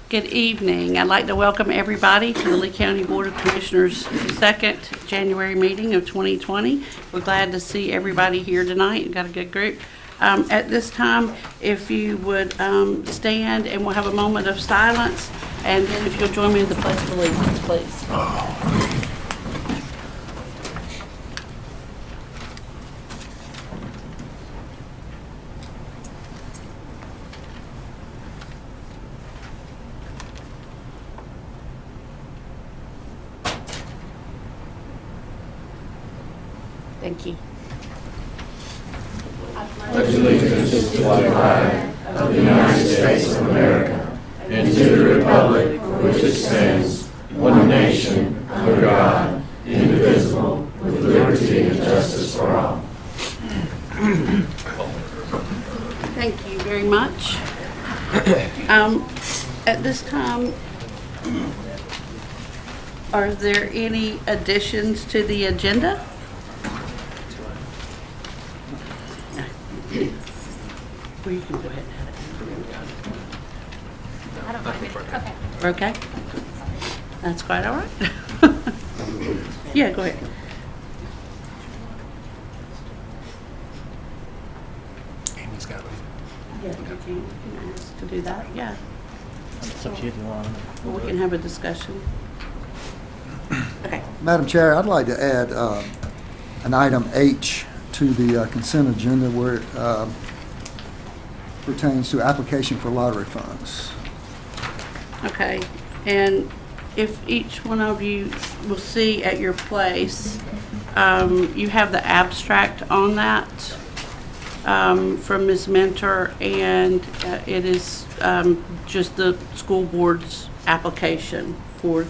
Good evening. I'd like to welcome everybody to the Lee County Board of Commissioners' second January meeting of 2020. We're glad to see everybody here tonight. We've got a good group. At this time, if you would stand, and we'll have a moment of silence, and then if you'll join me in the Pledge of Allegiance, please. Thank you. Pledge allegiance to the flag of the United States of America and to the republic for which it stands, one nation, under God, indivisible, with liberty and justice for all. Thank you very much. At this time, are there any additions to the agenda? Well, you can go ahead and have it. Okay. That's quite all right. Yeah, go ahead. Amy's got it. Yeah, you can ask to do that, yeah. It's up to you if you want. Or we can have a discussion. Okay. Madam Chair, I'd like to add an item H to the consent agenda where it pertains to application for lottery funds. Okay, and if each one of you will see at your place, you have the abstract on that from Ms. Mentor, and it is just the school board's application for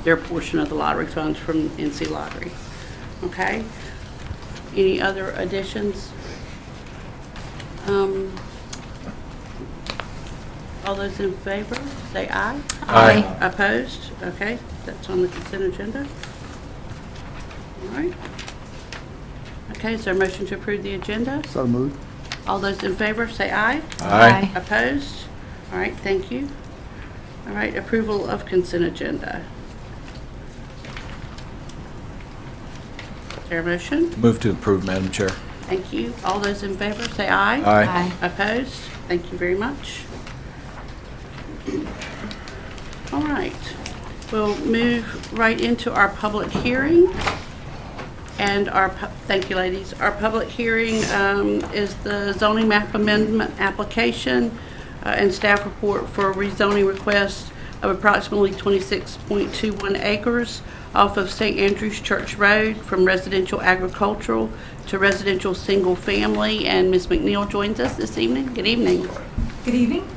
their portion of the lottery funds from NC Lottery. Okay? Any other additions? All those in favor, say aye. Aye. Opposed? Okay, that's on the consent agenda. All right. Okay, is there a motion to approve the agenda? So moved. All those in favor, say aye. Aye. Opposed? All right, thank you. All right, approval of consent agenda. Is there a motion? Move to approve, Madam Chair. Thank you. All those in favor, say aye. Aye. Opposed? Thank you very much. All right. We'll move right into our public hearing. And thank you, ladies. Our public hearing is the zoning map amendment application and staff report for a rezoning request of approximately 26.21 acres off of St. Andrews Church Road from residential agricultural to residential single family. And Ms. McNeil joins us this evening. Good evening. Good evening.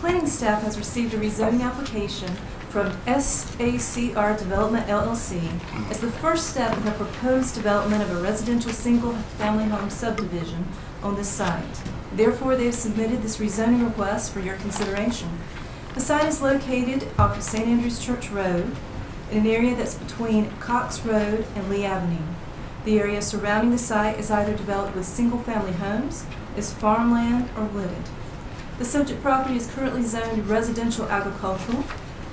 Planning staff has received a rezoning application from SACR Development LLC as the first step in the proposed development of a residential single-family home subdivision on this site. Therefore, they have submitted this rezoning request for your consideration. The site is located off of St. Andrews Church Road in an area that's between Cox Road and Lee Avenue. The area surrounding the site is either developed with single-family homes, is farmland, or wooded. The subject property is currently zoned residential agricultural,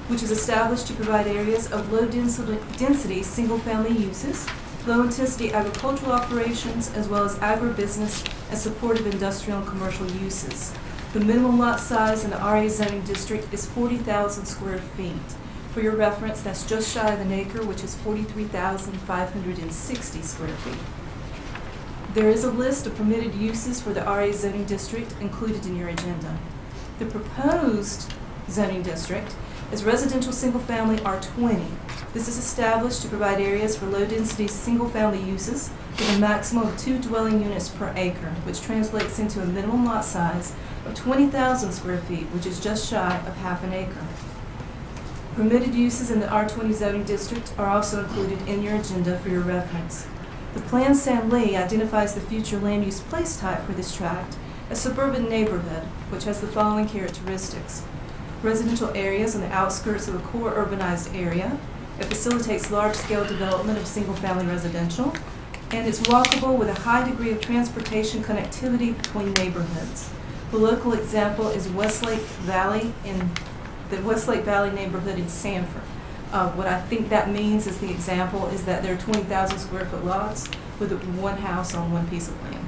which is established to provide areas of low density single-family uses, low-intensity agricultural operations, as well as agribusiness and supportive industrial and commercial uses. The minimum lot size in the RA zoning district is 40,000 square feet. For your reference, that's just shy of an acre, which is 43,560 square feet. There is a list of permitted uses for the RA zoning district included in your agenda. The proposed zoning district is residential single-family R20. This is established to provide areas for low-density single-family uses with a maximum of 2 dwelling units per acre, which translates into a minimum lot size of 20,000 square feet, which is just shy of half an acre. Permitted uses in the R20 zoning district are also included in your agenda for your reference. The Plan San Lee identifies the future land use place type for this tract as suburban neighborhood, which has the following characteristics. Residential areas on the outskirts of a core urbanized area. It facilitates large-scale development of single-family residential, and it's walkable with a high degree of transportation connectivity between neighborhoods. The local example is Westlake Valley in the Westlake Valley neighborhood in Sanford. What I think that means is the example is that there are 20,000 square foot lots with one house on one piece of land.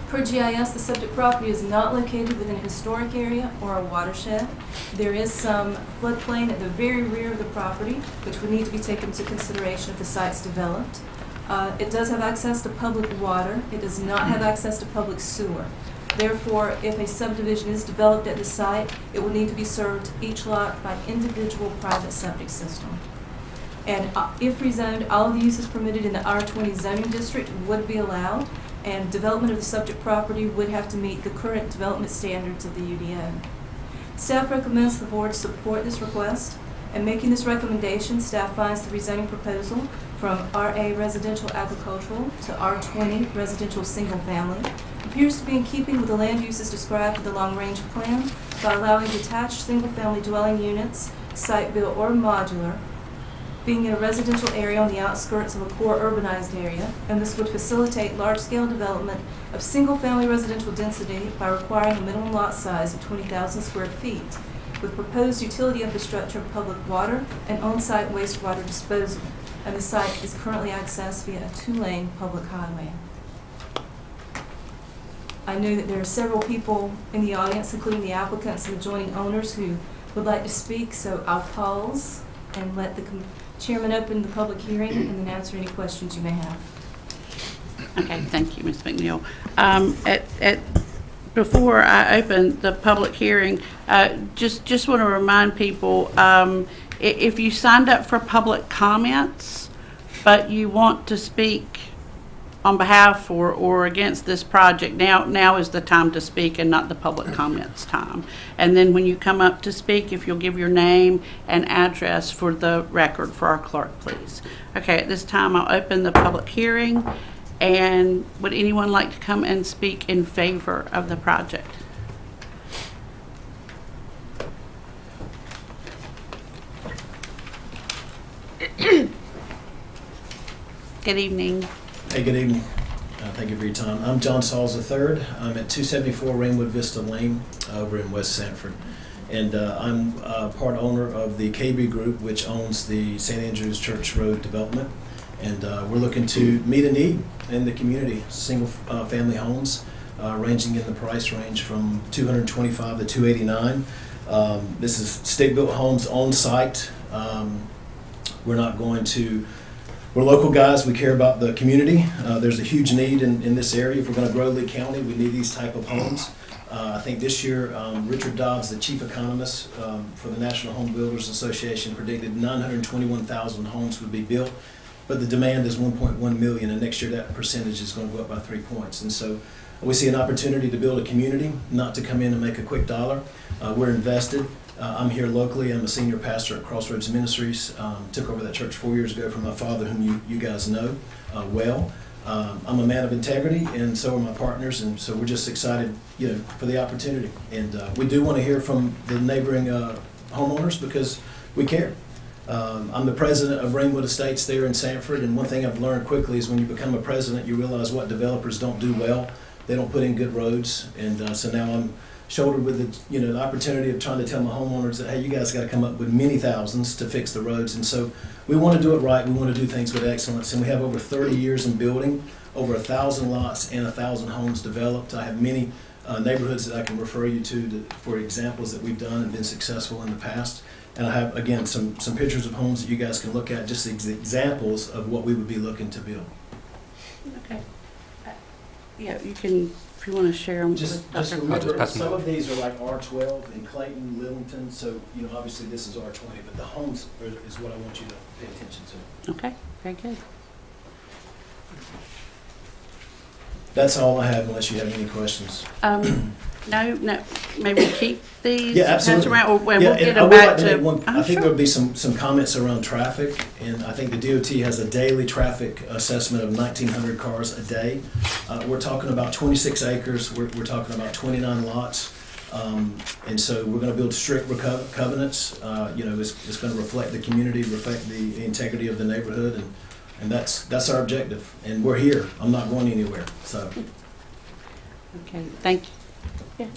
Per GIS, the subject property is not located within a historic area or a watershed. There is some floodplain at the very rear of the property, which would need to be taken into consideration if the site's developed. It does have access to public water. It does not have access to public sewer. Therefore, if a subdivision is developed at the site, it will need to be served each lot by individual private septic system. And if rezoned, all of the uses permitted in the R20 zoning district would be allowed, and development of the subject property would have to meet the current development standards of the UDO. Staff recommends the board support this request. And making this recommendation, staff finds the rezoning proposal from RA residential agricultural to R20 residential single family appears to be in keeping with the land uses described in the long-range plan by allowing detached single-family dwelling units, site-built or modular, being in a residential area on the outskirts of a core urbanized area, and this would facilitate large-scale development of single-family residential density by requiring a minimum lot size of 20,000 square feet, with proposed utility infrastructure of public water and on-site wastewater disposal, and the site is currently accessed via a 2-lane public highway. I know that there are several people in the audience, including the applicants and adjoining owners, who would like to speak, so I'll pause and let the chairman open the public hearing and then answer any questions you may have. Okay, thank you, Ms. McNeil. Before I open the public hearing, just want to remind people, if you signed up for public comments, but you want to speak on behalf or against this project, now is the time to speak and not the public comments time. And then when you come up to speak, if you'll give your name and address for the record for our clerk, please. Okay, at this time, I'll open the public hearing. And would anyone like to come and speak in favor of the project? Good evening. Hey, good evening. Thank you for your time. I'm John Sauls III. I'm at 274 Rainwood Vista Lane over in West Sanford. And I'm part owner of the KB Group, which owns the St. Andrews Church Road development. And we're looking to meet a need in the community, single family homes, ranging in the price range from $225 to $289. This is stick-built homes on site. We're local guys. We care about the community. There's a huge need in this area. If we're going to grow Lee County, we need these type of homes. I think this year, Richard Dobbs, the chief economist for the National Home Builders Association, predicted 921,000 homes would be built, but the demand is 1.1 million, and next year that percentage is going to go up by 3 points. And so we see an opportunity to build a community, not to come in and make a quick dollar. We're invested. I'm here locally. I'm a senior pastor at Crossroads Ministries. Took over that church 4 years ago from my father, whom you guys know well. I'm a man of integrity, and so are my partners, and so we're just excited, for the opportunity. And we do want to hear from the neighboring homeowners because we care. I'm the president of Rainwood Estates there in Sanford, and one thing I've learned quickly is when you become a president, you realize what developers don't do well. They don't put in good roads, and so now I'm shouldered with the opportunity of trying to tell my homeowners that, hey, you guys got to come up with many thousands to fix the roads. And so we want to do it right. We want to do things with excellence, and we have over 30 years in building, over 1,000 lots and 1,000 homes developed. I have many neighborhoods that I can refer you to for examples that we've done and been successful in the past. And I have, again, some pictures of homes that you guys can look at, just examples of what we would be looking to build. Okay. Yeah, you can, if you want to share them Just with Dr. remember, pass them some of these are like R12 in Clayton, Littleton, so, obviously this is R20, but the homes is what I want you to pay attention to. Okay, very good. That's all I have, unless you have any questions. No, maybe keep these. Yeah, absolutely. Pass around, or we'll Yeah, get and I them would back like to to. make one, I think Sure. there'll be some comments around traffic, and I think the DOT has a daily traffic assessment of 1,900 cars a day. We're talking about 26 acres, we're talking about 29 lots, and so we're gonna build strict covenants. It's gonna reflect the community, reflect the integrity of the neighborhood, and that's our objective, and we're here. I'm not going anywhere, so. Okay, thank Yeah.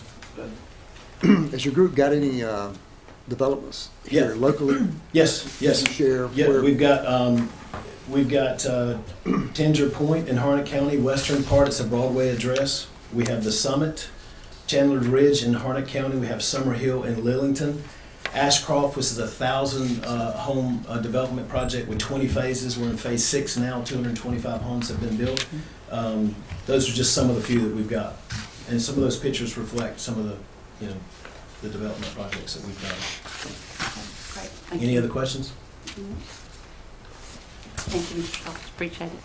Has your group got any developments here Yeah. locally? Yes, yes. Can you share Yeah, where- we've got Tanger Point in Harnett County, western part, it's a Broadway address. We have the Summit, Chandler Ridge in Harnett County, we have Summer Hill in Lillington. Ashcroft, which is a 1,000 home development project with 20 phases. We're in phase 6 now, 225 homes have been built. Those are just some of the few that we've got. And some of those pictures reflect some of the, the development projects that we've done. Great. Thank Any you. other questions? Thank you, Mr. Schultz. Appreciate it.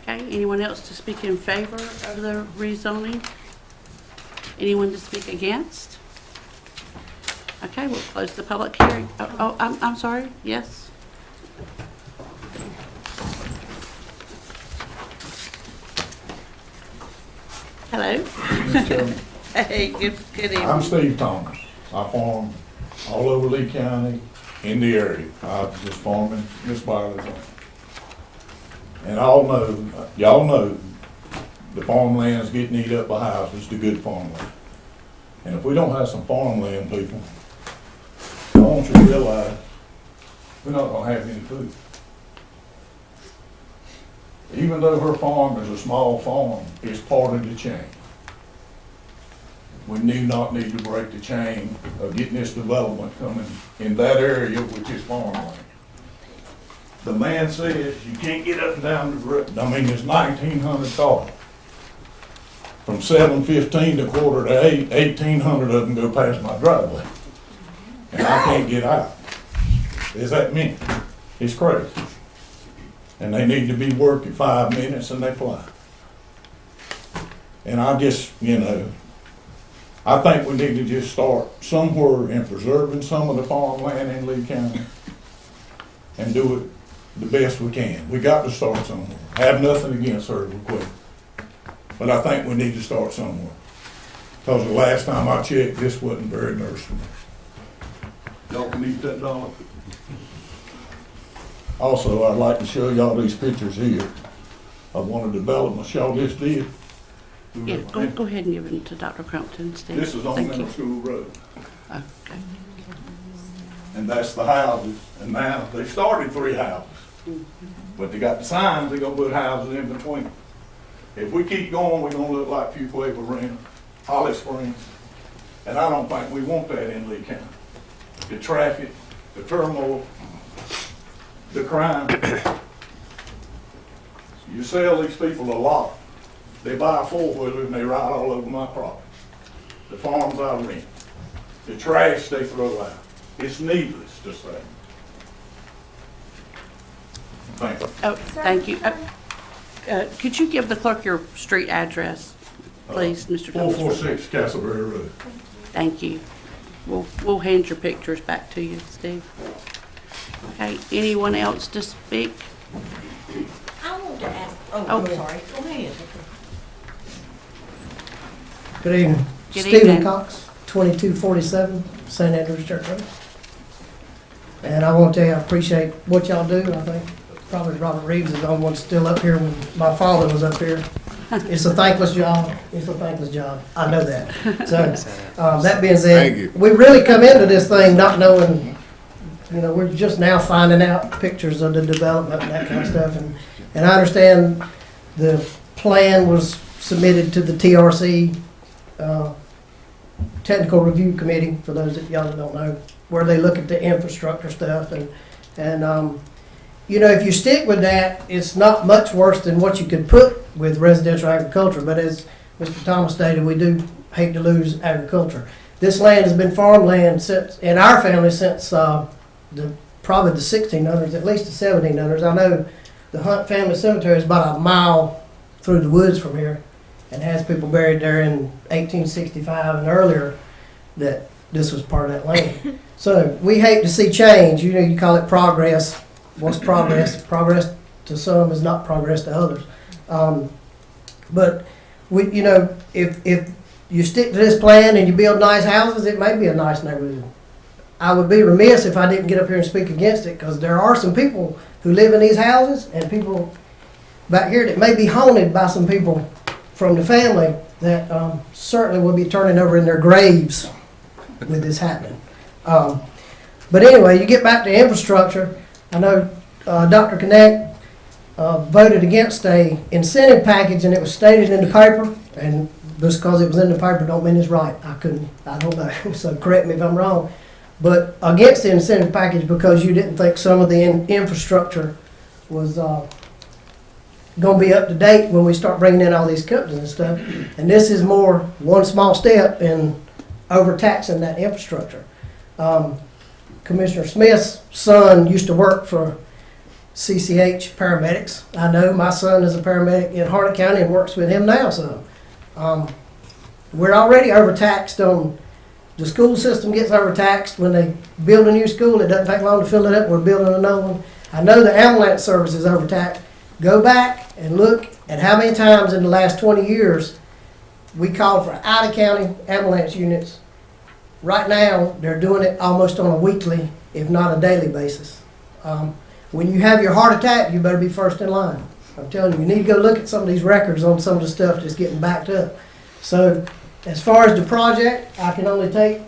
Okay, anyone else to speak in favor of the rezoning? Anyone to speak against? Okay, we'll close the public hearing. I'm sorry, yes? Hello? Hey, good evening. I'm Steve Thomas. I farm all over Lee County in the area. I was just farming Miss Byerly's land. And y'all know, the farmland's getting eat up by houses, the good farmland. And if we don't have some farmland, people, I want you to realize, we're not gonna have any food. Even though her farm is a small farm, it's part of the chain. We do not need to break the chain of getting this development coming in that area, which is farmland. The man says you can't get up and down the road, there's 1,900 cars. From 7:15 to 7:45, 1,800 of them go past my driveway. And I can't get out. Is that me? It's crazy. And they need to be working 5 minutes and they fly. And I just, I think we need to just start somewhere in preserving some of the farmland in Lee County and do it the best we can. We got to start somewhere. Have nothing against her, we're quick. But I think we need to start somewhere. Because the last time I checked, this wasn't very nursery. Y'all can eat that dollar. Also, I'd like to show y'all these pictures here of one of the developments y'all just did. Yeah, go ahead and give it to Dr. Crumpton, Steve. This is on Thank you. Middle School Road, Okay. and that's the houses, and now, they've started 3 houses. But they got the signs, they're gonna put houses in between. If we keep going, we're gonna look like Fuquay Arena, Holly Springs, and I don't think we want that in Lee County. The traffic, the turmoil, the crime. You sell these people a lot. They buy a 4-wheeler and they ride all over my property. The farms I rent, the trash they throw out. It's needless to say. Thank you. Oh, thank you. Could you give the clerk your street address, please, Mr. Thomas? 446 Castleberry Road. Thank you. We'll hand your pictures back to you, Steve. Okay, anyone else to speak? I want to ask, Oh, I'm go sorry, go ahead. Good evening. Good Stephen evening. Cox, 2247 St. Andrews Church Road. And I want to tell you, I appreciate what y'all do. I think probably Robert Reeves is the only one still up here when my father was up here. It's a thankless job. It's a thankless job. I know that. So, that being said, we really come into this thing not knowing, we're just now finding out pictures of the development and that kind of stuff. And I understand the plan was submitted to the TRC Technical Review Committee, for those that y'all don't know, where they look at the infrastructure stuff. And if you stick with that, it's not much worse than what you could put with residential agriculture. But as Mr. Thomas stated, we do hate to lose agriculture. This land has been farmland in our family since probably the 1600s, at least the 1700s. I know the Hunt Family Cemetery is about a mile through the woods from here and has people buried there in 1865 and earlier that this was part of that land. So we hate to see change. You call it progress. What's progress? Progress to some is not progress to others. But if you stick to this plan and you build nice houses, it may be a nice neighborhood. I would be remiss if I didn't get up here and speak against it, because there are some people who live in these houses and people back here that may be haunted by some people from the family that certainly will be turning over in their graves with this happening. But anyway, you get back to infrastructure. I know Dr. Connect voted against a incentive package, and it was stated in the paper. And just because it was in the paper don't mean it's right. I don't know. So correct me if I'm wrong. But against the incentive package because you didn't think some of the infrastructure was going to be up to date when we start bringing in all these companies and stuff. And this is more one small step in overtaxing that infrastructure. Commissioner Smith's son used to work for CCH paramedics. I know my son is a paramedic in Harnett County and works with him now. So we're already overtaxed on the school system gets overtaxed when they build a new school. It doesn't take long to fill it up. We're building another one. I know the ambulance service is overtaxed. Go back and look at how many times in the last 20 years we called for out-of-county ambulance units. Right now, they're doing it almost on a weekly, if not a daily basis. When you have your heart attack, you better be first in line. I'm telling you, you need to go look at some of these records on some of the stuff that's getting backed up. So as far as the project, I can only take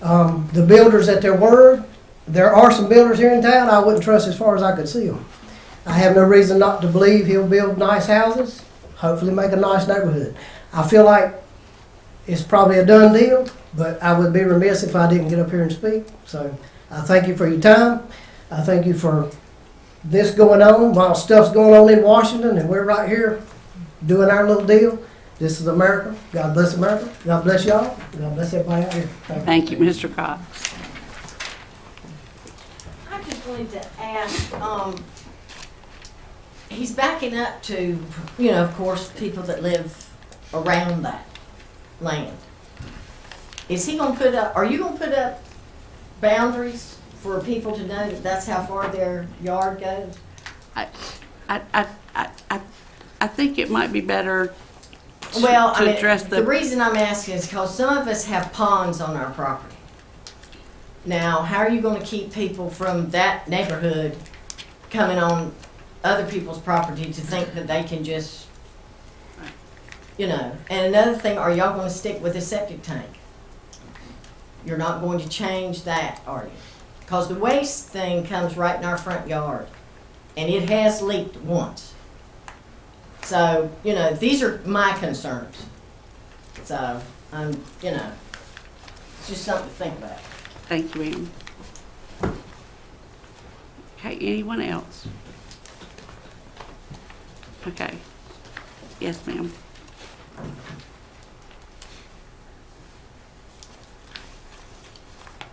the builders at their word. There are some builders here in town I wouldn't trust as far as I could see them. I have no reason not to believe he'll build nice houses, hopefully make a nice neighborhood. I feel like it's probably a done deal, but I would be remiss if I didn't get up here and speak. So I thank you for your time. I thank you for this going on while stuff's going on in Washington and we're right here doing our little deal. This is America. God bless America. God bless y'all. God bless everybody out here. Thank you, Mr. Cox. I just wanted to ask, he's backing up to, of course, people that live around that land. Is he gonna put up, are you gonna put up boundaries for people to know that that's how far their yard goes? I think it might be better Well, to address the reason I'm asking is because some of us have ponds on our property. Now, how are you going to keep people from that neighborhood coming on other people's property to think that they can just, And another thing, are y'all going to stick with a septic tank? You're not going to change that, are you? Because the waste thing comes right in our front yard, and it has leaked once. So, these are my concerns. So, it's just something to think about. Thank you, ma'am. Okay, anyone else? Okay. Yes, ma'am.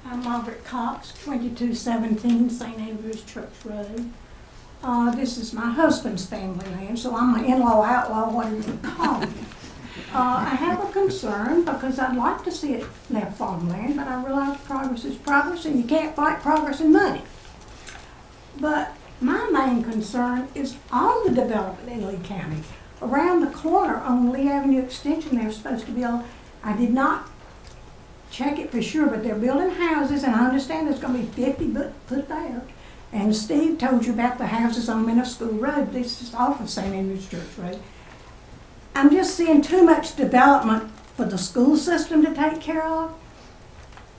I'm Margaret Cox, 2217 St. Andrews Church Road. This is my husband's family land, so I'm an in-law outlaw, whatever you call me. I have a concern because I'd like to see it left farmland, but I realize progress is progress and you can't fight progress in money. But my main concern is all the development in Lee County. Around the corner on Lee Avenue Extension, they're supposed to build, I did not check it for sure, but they're building houses, and I understand there's going to be 50 put there. And Steve told you about the houses on Middle School Road. This is off of St. Andrews Church Road. I'm just seeing too much development for the school system to take care of.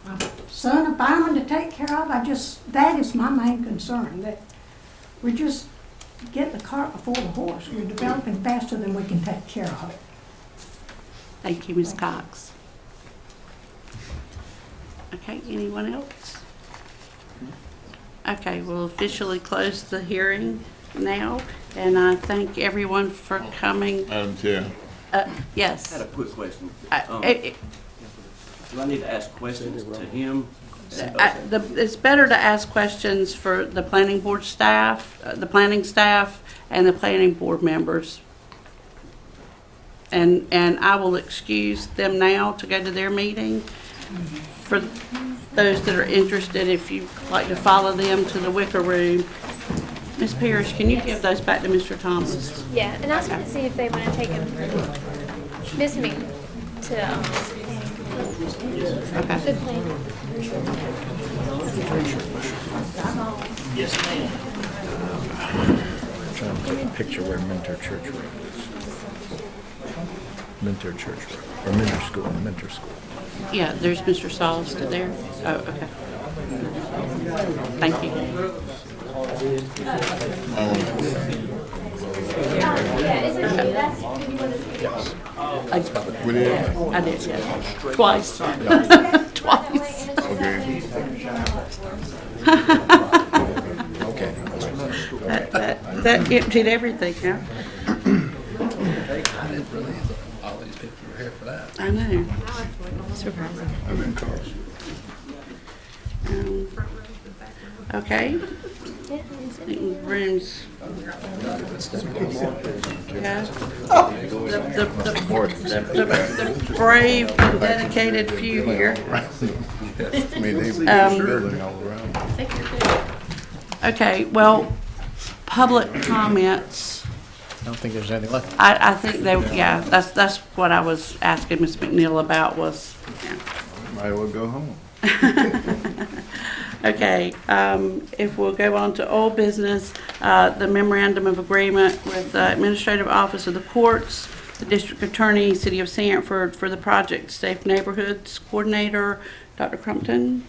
My son, a fireman, to take care of. That is my main concern, that we're just getting the cart before the horse. We're developing faster than we can take care of it. Thank you, Ms. Cox. Okay, anyone else? Okay, we'll officially close the hearing now, and I thank everyone for coming. Madam Chair. Yes. I had a quick question. Do I need to ask questions to him? It's better to ask questions for the planning board staff, the planning staff, and the planning board members. And I will excuse them now to go to their meeting. For those that are interested, if you'd like to follow them to the Wicker Room. Ms. Parrish, can you give those back to Mr. Thomas? Yeah, and I was going to see if they want to take them, Miss Me, to the plan. Yes, ma'am. Trying to take a picture where Mentor Church Road is. Mentor Church Road. Elementary school. Yeah, there's Mr. Saul still there. Oh, okay. Thank you. I did, yeah. Twice. Twice. Okay. That emptied everything out. I didn't realize all these people were here for that. I know. Okay. Rooms. Yeah. The brave and dedicated few here. I mean, they building all around. Okay, well, public comments. I don't think there's anything left. I think they, yeah, that's what I was asking Ms. McNeil about was, yeah. Might as well go home. Okay, if we'll go on to old business, the memorandum of agreement with the Administrative Office of the Courts, the District Attorney, City of Sanford for the Project Safe Neighborhoods Coordinator, Dr. Crumpton.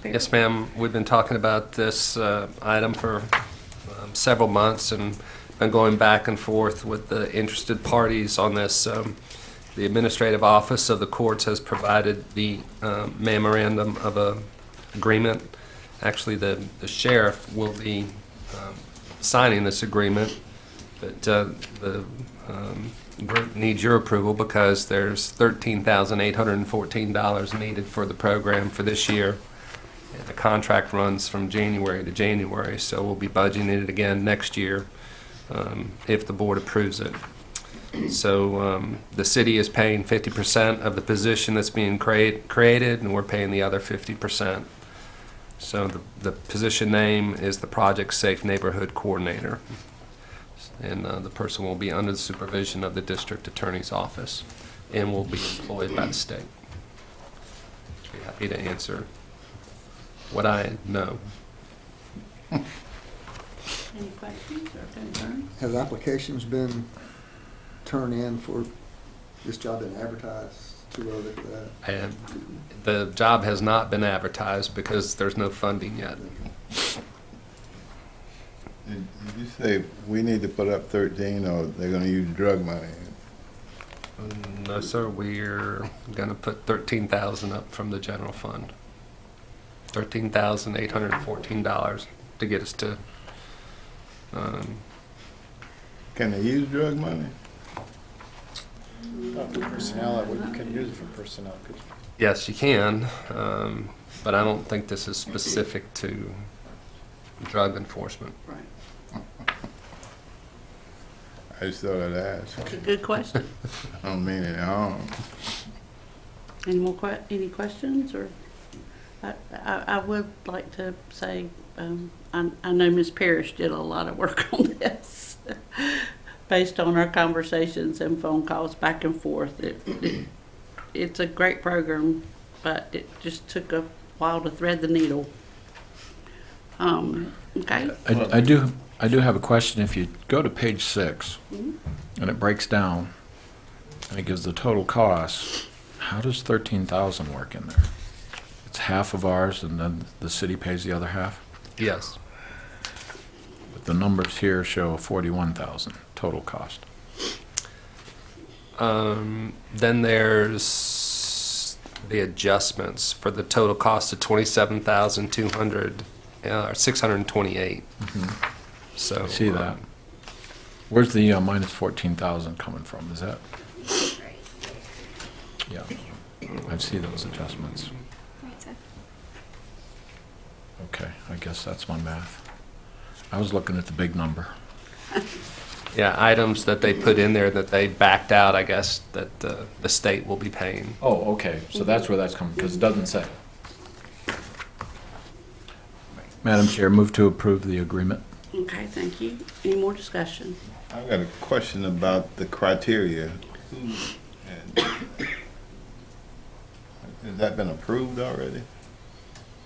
Yes, ma'am. We've been talking about this item for several months and been going back and forth with the interested parties on this. The Administrative Office of the Courts has provided the memorandum of agreement. Actually, the sheriff will be signing this agreement, but the group needs your approval because there's $13,814 needed for the program for this year. And the contract runs from January to January, so we'll be budgeting it again next year if the board approves it. So the city is paying 50% of the position that's being created, and we're paying the other 50%. So the position name is the Project Safe Neighborhood Coordinator. And the person will be under the supervision of the District Attorney's Office and will be employed by the state. I'd be happy to answer what I know. Any questions or concerns? Have applications been turned in for this job and advertised too early for that? And the job has not been advertised because there's no funding yet. Did you say we need to put up 13 or they're gonna use drug money? No, sir, we're going to put $13,000 up from the general fund. $13,814 to get us to. Can they use drug money? Not for personnel, we can use it for personnel. Yes, you can, but I don't think this is specific to drug enforcement. Right. I just thought I'd ask. It's a good question. I don't mean any harm. Any questions or? I would like to say, I know Ms. Parrish did a lot of work on this based on our conversations and phone calls back and forth. It's a great program, but it just took a while to thread the needle. Okay. I do have a question. If you go to page 6, and it breaks down, and it gives the total cost, how does 13,000 work in there? It's half of ours, and then the city pays the other half? Yes. But the numbers here show 41,000 total cost. Then there's the adjustments for the total cost of $27,628. So I see that. Where's the minus 14,000 coming from? Is that? Yeah, I see those adjustments. Okay, I guess that's my math. I was looking at the big number. Yeah, items that they put in there that they backed out, I guess, that the state will be paying. Oh, okay, so that's where that's coming, because it doesn't say. Madam Chair, move to approve the agreement. Okay, thank you. Any more discussion? I've got a question about the criteria. Has that been approved already?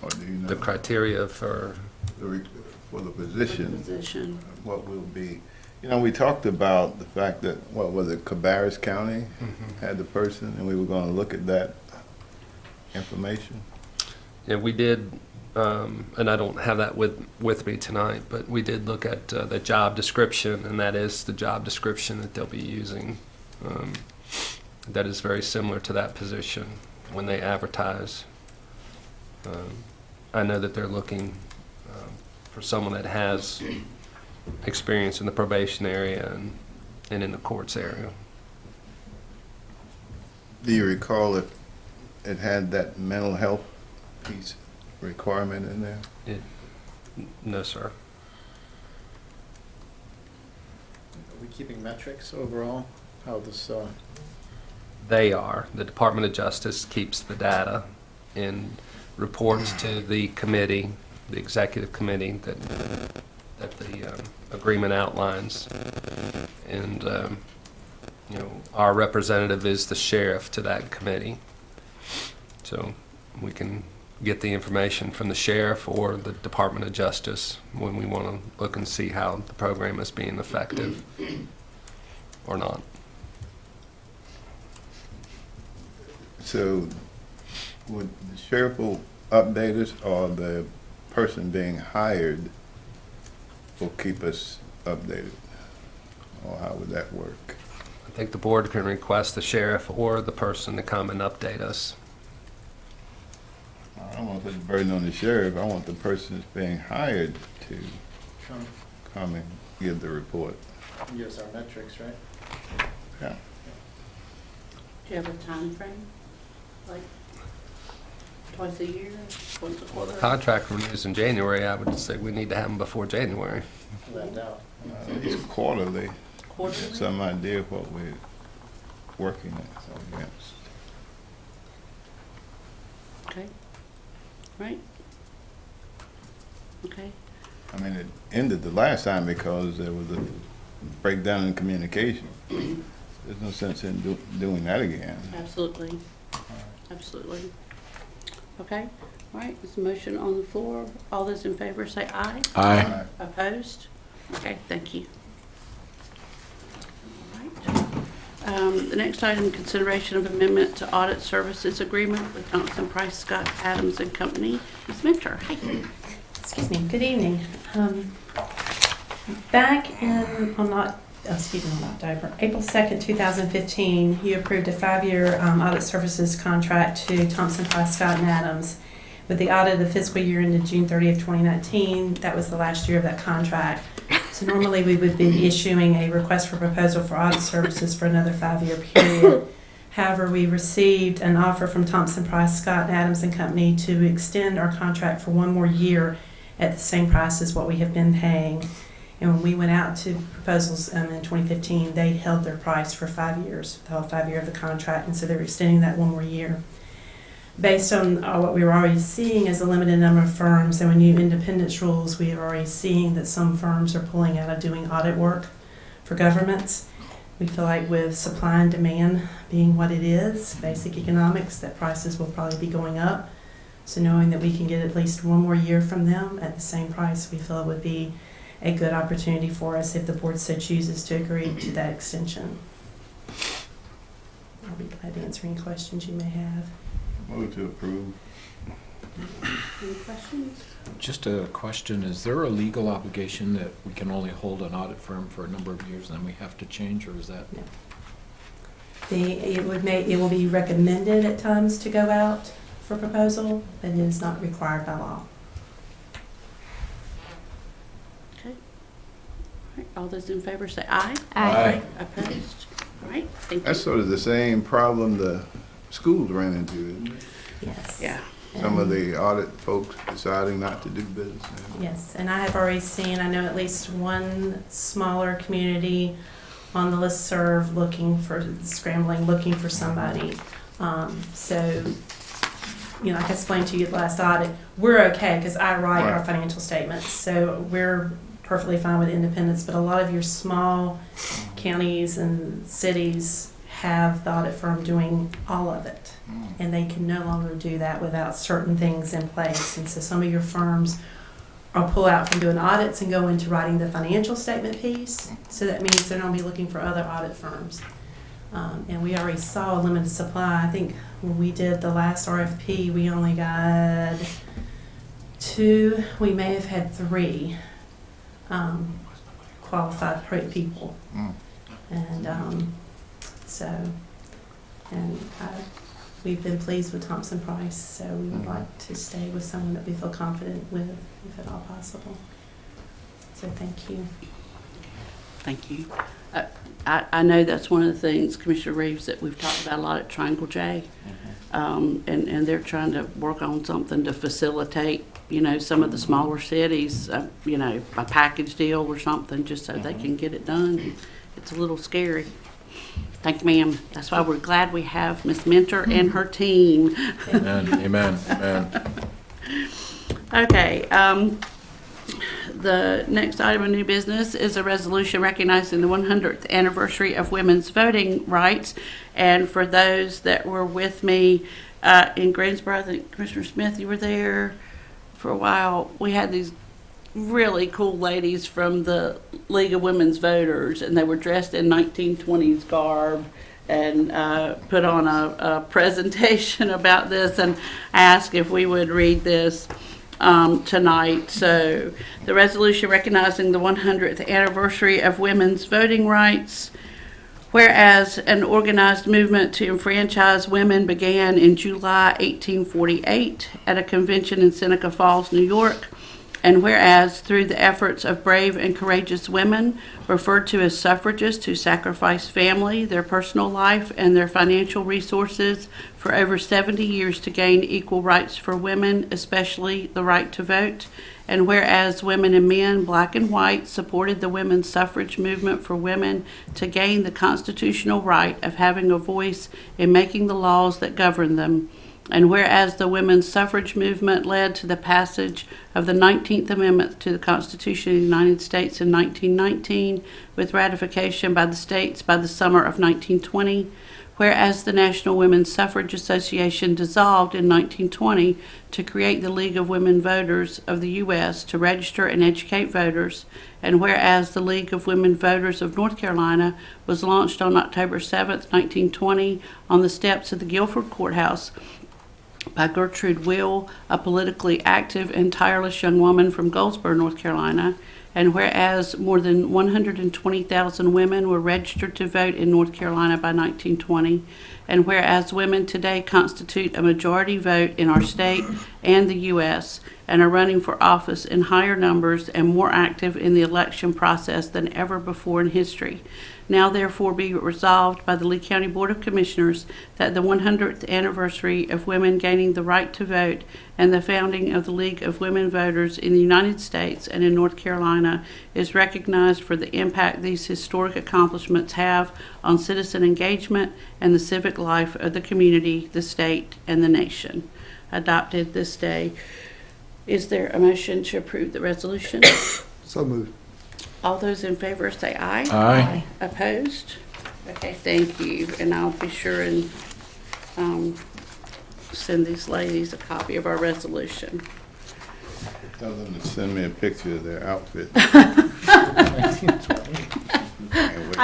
Or do you know? The criteria for For the position, Position. what will be You know, we talked about the fact that, what was it, Cabarrus County had the person, and we were gonna look at that information. Yeah, we did, and I don't have that with me tonight, but we did look at the job description, and that is the job description that they'll be using. That is very similar to that position when they advertise. I know that they're looking for someone that has experience in the probation area and in the courts area. Do you recall if it had that mental health piece requirement in there? No, sir. Are we keeping metrics overall? How this, They are. The Department of Justice keeps the data and reports to the committee, the executive committee that the agreement outlines. And, you know, our representative is the sheriff to that committee. So we can get the information from the sheriff or the Department of Justice when we want to look and see how the program is being effective or not. So would the sheriff will update us, or the person being hired will keep us updated? Or how would that work? I think the board can request the sheriff or the person to come and update us. I don't want to put the burden on the sheriff. I want the person that's being hired to come and give the report. give us our metrics, right? Yeah. Do you have a time frame? Like twice a year, once a Well, quarter? the contract renews in January. I would say we need to have them before January. Without doubt. It's quarterly. Quarterly? Some idea of what we're working against. Okay. Right. Okay. I mean, it ended the last time because there was a breakdown in communication. There's no sense in doing that again. Absolutely. Absolutely. Okay. All right. There's a motion on the floor. All those in favor say aye. Aye. Opposed? Okay, thank you. All right. The next item, consideration of amendment to audit services agreement with Thompson Price Scott Adams and Company. Ms. Mentor, hi. Excuse me, good evening. Back in, October, April 2nd, 2015, you approved a 5-year audit services contract to Thompson Price Scott and Adams. With the audit of the fiscal year ended June 30th, 2019, that was the last year of that contract. So normally we would be issuing a request for proposal for audit services for another 5-year period. However, we received an offer from Thompson Price Scott and Adams and Company to extend our contract for 1 more year at the same price as what we have been paying. And when we went out to proposals in 2015, they held their price for 5 years, the whole 5 year of the contract, and so they're extending that 1 more year. Based on what we were already seeing as a limited number of firms and with new independence rules, we are already seeing that some firms are pulling out of doing audit work for governments. We feel like with supply and demand being what it is, basic economics, that prices will probably be going up. So knowing that we can get at least 1 more year from them at the same price, we feel it would be a good opportunity for us if the board so chooses to agree to that extension. I'll be glad to answer any questions you may have. Move to approve. Any questions? Just a question, is there a legal obligation that we can only hold an audit firm for a number of years and then we have to change, or is that? No. It will be recommended at times to go out for proposal, but it is not required by law. Okay. All right. All those in favor say aye. Aye. Opposed? All right. Thank you. That's sort of the same problem the schools ran into, isn't it? Yes. Yeah. Some of the audit folks deciding not to do business. Yes, and I have already seen, I know at least one smaller community on the listserv scrambling, looking for somebody. So, you know, like I explained to you at the last audit, we're okay because I write our financial statements. So we're perfectly fine with independence, but a lot of your small counties and cities have the audit firm doing all of it. And they can no longer do that without certain things in place. And so some of your firms or pull out from doing audits and go into writing the financial statement piece. So that means they're going to be looking for other audit firms. And we already saw a limited supply. I think when we did the last RFP, we only got 2. We may have had 3 qualified people. And we've been pleased with Thompson Price, so we would like to stay with someone that we feel confident with, if at all possible. So thank you. Thank you. I know that's one of the things, Commissioner Reeves, that we've talked about a lot at Triangle J. And they're trying to work on something to facilitate, some of the smaller cities, a package deal or something, just so they can get it done. It's a little scary. Thank you, ma'am. That's why we're glad we have Ms. Mentor and her team. Amen. Amen. Okay, the next item of new business is a resolution recognizing the 100th anniversary of women's voting rights. And for those that were with me in Greensboro, I think Commissioner Smith, you were there for a while. We had these really cool ladies from the League of Women's Voters, and they were dressed in 1920s garb and put on a presentation about this and asked if we would read this tonight. So the resolution recognizing the 100th anniversary of women's voting rights. Whereas an organized movement to enfranchise women began in July 1848 at a convention in Seneca Falls, New York, and whereas through the efforts of brave and courageous women, referred to as suffragists, who sacrificed family, their personal life, and their financial resources for over 70 years to gain equal rights for women, especially the right to vote, and whereas women and men, black and white, supported the women's suffrage movement for women to gain the constitutional right of having a voice in making the laws that govern them, and whereas the women's suffrage movement led to the passage of the 19th Amendment to the Constitution of the United States in 1919, with ratification by the states by the summer of 1920, whereas the National Women's Suffrage Association dissolved in 1920 to create the League of Women Voters of the U.S. to register and educate voters, and whereas the League of Women Voters of North Carolina was launched on October 7, 1920, on the steps of the Guilford Courthouse, by Gertrude Will, a politically active and tireless young woman from Goldsboro, North Carolina, and whereas more than 120,000 women were registered to vote in North Carolina by 1920, and whereas women today constitute a majority vote in our state and the U.S. and are running for office in higher numbers and more active in the election process than ever before in history. Now therefore be resolved by the Lee County Board of Commissioners that the 100th anniversary of women gaining the right to vote and the founding of the League of Women Voters in the United States and in North Carolina is recognized for the impact these historic accomplishments have on citizen engagement and the civic life of the community, the state, and the nation. Adopted this day. Is there a motion to approve the resolution? So moved. All those in favor say aye. Aye. Opposed? Okay, thank you. And I'll be sure and send these ladies a copy of our resolution. Tell them to send me a picture of their outfit. I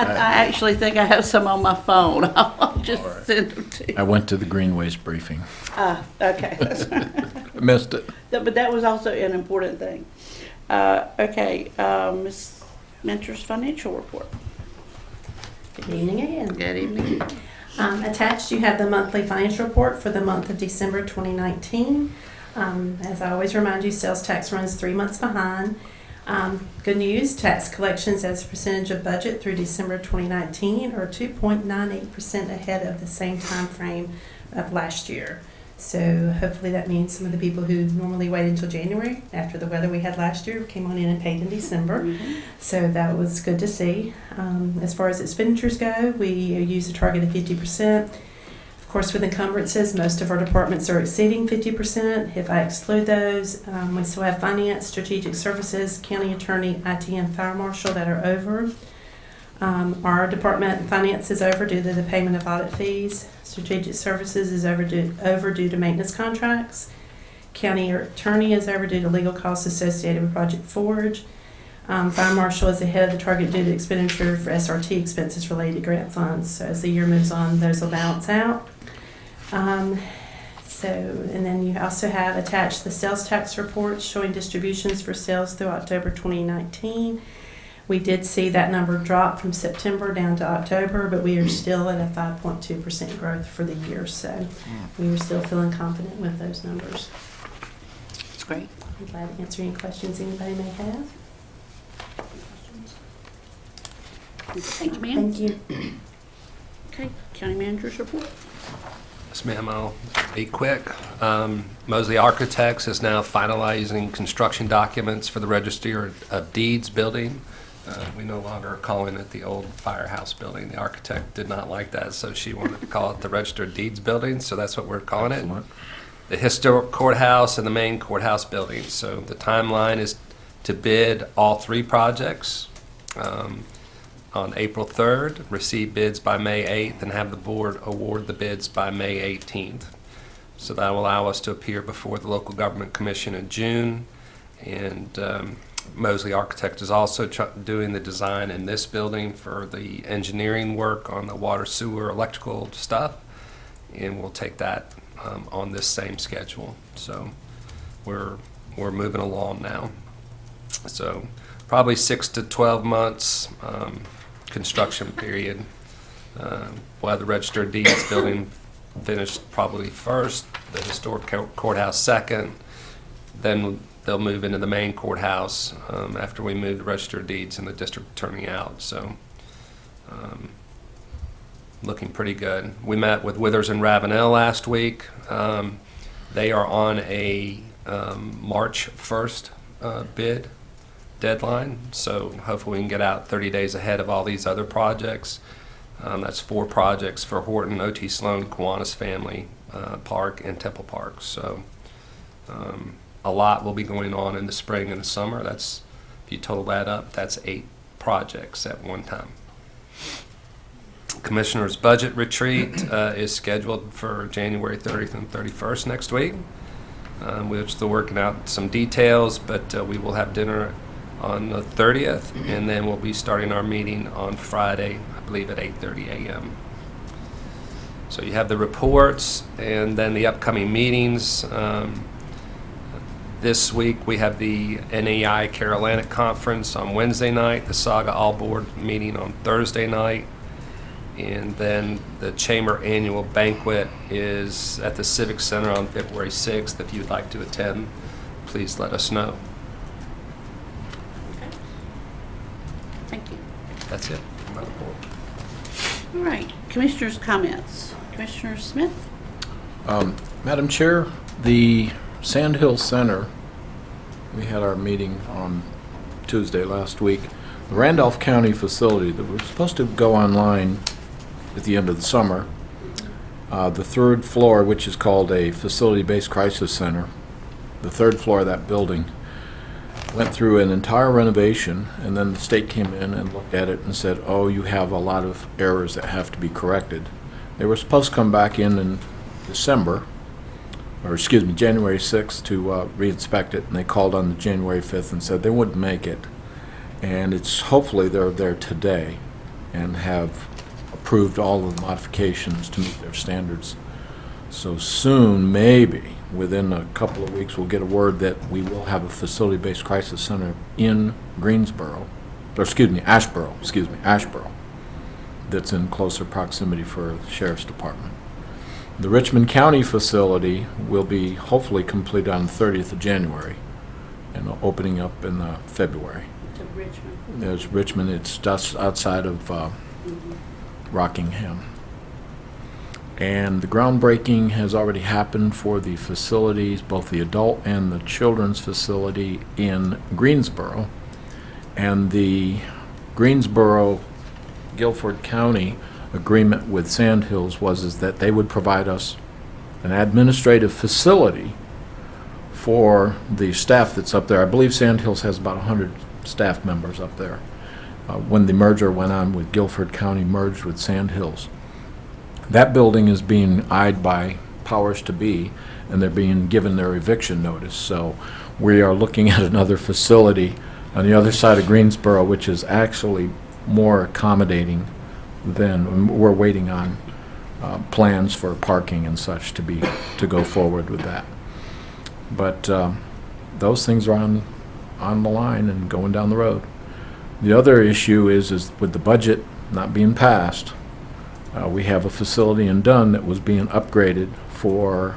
actually think I have some on my phone. I'll just send them to you. I went to the Greenways briefing. Okay. I missed it. But that was also an important thing. Okay, Ms. Mentor's financial report. Good evening again. Good evening. Attached, you have the monthly financial report for the month of December 2019. As I always remind you, sales tax runs 3 months behind. Good news, tax collections as a percentage of budget through December 2019 are 2.98% ahead of the same time frame of last year. So hopefully that means some of the people who normally wait until January after the weather we had last year came on in and paid in December. Mm-hmm. So that was good to see. As far as expenditures go, we use a target of 50%. Of course, with encumbrances, most of our departments are exceeding 50%. If I exclude those, we still have finance, strategic services, county attorney, IT, and fire marshal that are over. Our department finance is over due to the payment of audit fees. Strategic services is over due to maintenance contracts. county attorney is over due to legal costs associated with Project Forge. Fire marshal is ahead of the target due to expenditure for SRT expenses related to grant funds. So as the year moves on, those will balance out. And then you also have attached the sales tax reports showing distributions for sales through October 2019. We did see that number drop from September down to October, but we are still at a 5.2% growth for the year. So we are still feeling confident with those numbers. That's great. I'm glad to answer any questions anybody may have. Thank you, ma'am. Thank you. Okay, county manager's report. Yes, ma'am, I'll be quick. Mosley Architects is now finalizing construction documents for the Register of Deeds building. We no longer are calling it the old firehouse building. The architect did not like that, so she wanted to call it the Register of Deeds building, so that's what we're calling it. The historic courthouse and the main courthouse building. So the timeline is to bid all three projects on April 3rd, receive bids by May 8th, and have the board award the bids by May 18th. So that will allow us to appear before the Local Government Commission in June. And Mosley Architect is also doing the design in this building for the engineering work on the water, sewer, electrical stuff. And we'll take that on this same schedule. So we're moving along now. So probably 6 to 12 months construction period. We'll have the Register of Deeds building finished probably first, the historic courthouse second, then they'll move into the main courthouse after we move the Register of Deeds and the district attorney out. So looking pretty good. We met with Withers and Ravenel last week. They are on a March 1st bid deadline, so hopefully we can get out 30 days ahead of all these other projects. That's 4 projects for Horton, O.T. Sloan, Kiwanis Family Park, and Temple Park. So a lot will be going on in the spring and the summer. That's, if you total that up, that's 8 projects at one time. Commissioner's budget retreat is scheduled for January 30th and 31st next week. We're still working out some details, but we will have dinner on the 30th, and then we'll be starting our meeting on Friday, I believe at 8:30 a.m. So you have the reports and then the upcoming meetings. This week we have the NAI Carolina Conference on Wednesday night, the Saga All Board meeting on Thursday night, and then the Chamber Annual Banquet is at the Civic Center on February 6th. If you'd like to attend, please let us know. Okay. Thank you. That's it. My report. All right, commissioners' comments. Commissioner Smith? Madam Chair, the Sandhill Center, we had our meeting on Tuesday last week. The Randolph County facility that was supposed to go online at the end of the summer, the 3rd floor, which is called a facility-based crisis center, the 3rd floor of that building, went through an entire renovation, and then the state came in and looked at it and said, oh, you have a lot of errors that have to be corrected. They were supposed to come back in December, or excuse me, January 6th to re-inspect it, and they called on the January 5th and said they wouldn't make it. And it's hopefully they're there today and have approved all of the modifications to meet their standards. So soon, maybe within a couple of weeks, we'll get a word that we will have a facility-based crisis center in Ashboro, that's in closer proximity for the Sheriff's Department. The Richmond County facility will be hopefully completed on the 30th of January and opening up in February. To Richmond. There's Richmond, it's just outside of Rockingham. And the groundbreaking has already happened for the facilities, both the adult and the children's facility in Greensboro. And the Greensboro-Guilford County agreement with Sandhills was that they would provide us an administrative facility for the staff that's up there. I believe Sandhills has about 100 staff members up there. When the merger went on with Guilford County merged with Sandhills. That building is being eyed by powers to be, and they're being given their eviction notice. So we are looking at another facility on the other side of Greensboro, which is actually more accommodating than, we're waiting on plans for parking and such to go forward with that. But those things are on the line and going down the road. The other issue is with the budget not being passed, we have a facility in Dunn that was being upgraded for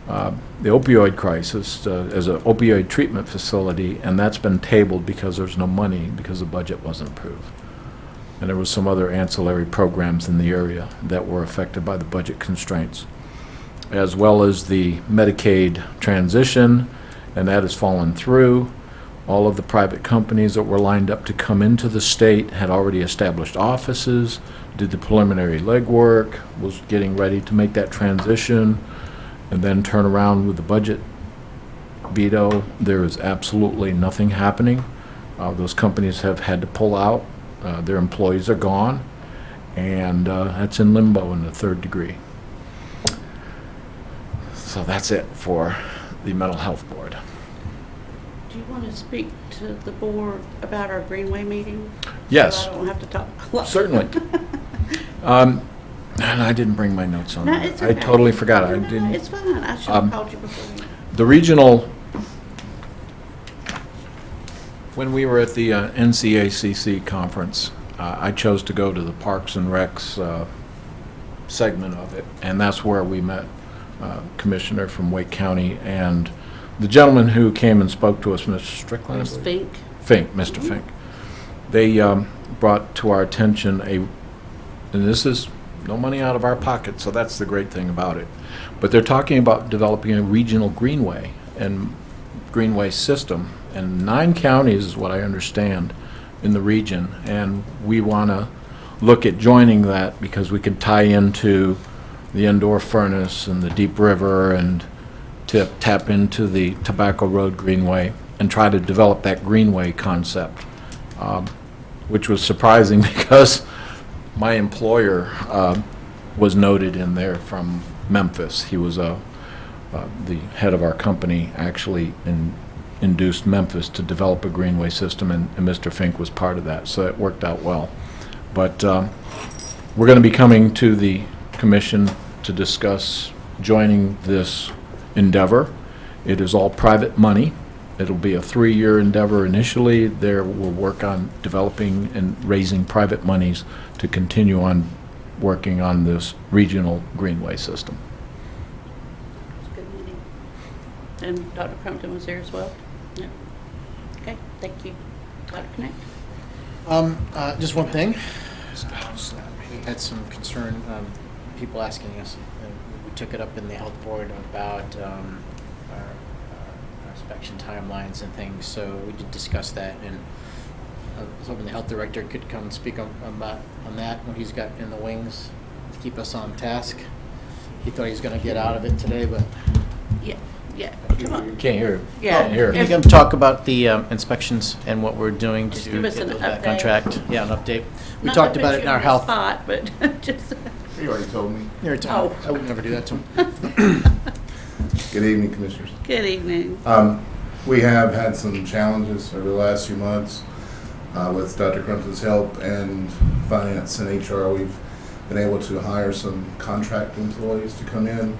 the opioid crisis as an opioid treatment facility, and that's been tabled because there's no money because the budget wasn't approved. And there was some other ancillary programs in the area that were affected by the budget constraints, as well as the Medicaid transition, and that has fallen through. All of the private companies that were lined up to come into the state had already established offices, did the preliminary legwork, was getting ready to make that transition, and then turn around with the budget veto. There is absolutely nothing happening. Those companies have had to pull out. Their employees are gone, and that's in limbo in the third degree. So that's it for the Mental Health Board. Do you want to speak to the board about our Greenway meeting? Yes. So I don't have to talk a lot. Certainly. And I didn't bring my notes on No, that. it's I okay. totally forgot. I No, didn't. it's fine. I should have called you before. The regional, when we were at the NCACC conference, I chose to go to the Parks and Recs segment of it, and that's where we met Commissioner from Wake County and the gentleman who came and spoke to us, Mr. Strickland. Ms. Fink. Fink, Mr. Fink. They brought to our attention and this is no money out of our pocket, so that's the great thing about it. But they're talking about developing a regional greenway and greenway system, and 9 counties is what I understand in the region, and we want to look at joining that because we can tie into the indoor furnace and the Deep River and to tap into the Tobacco Road Greenway and try to develop that greenway concept, which was surprising because my employer was noted in there from Memphis. He was the head of our company, actually induced Memphis to develop a greenway system, and Mr. Fink was part of that, so it worked out well. But we're going to be coming to the commission to discuss joining this endeavor. It is all private money. It'll be a 3-year endeavor initially. There we'll work on developing and raising private monies to continue on working on this regional greenway system. It's a good meeting. And Dr. Crumpton was there as well? Yeah. Okay, thank you. Dr. Connect? Just one thing. We had some concern, people asking us, and we took it up in the health board about our inspection timelines and things, so we did discuss that, and I was hoping the health director could come and speak on that, what he's got in the wings to keep us on task. He thought he was going to get out of it today, but Yeah, come on. Can't hear. Yeah. Can't hear. can you come talk about the inspections and what we're doing Just to give us get an those back on update. track? Yeah, an update. We Not talked to about put it in you our on the health. spot, but just, He already told me. Every time. Oh. I would never do that to him. Good evening, Commissioners. good evening. We have had some challenges over the last few months with Dr. Crumpton's help and finance and HR. We've been able to hire some contract employees to come in.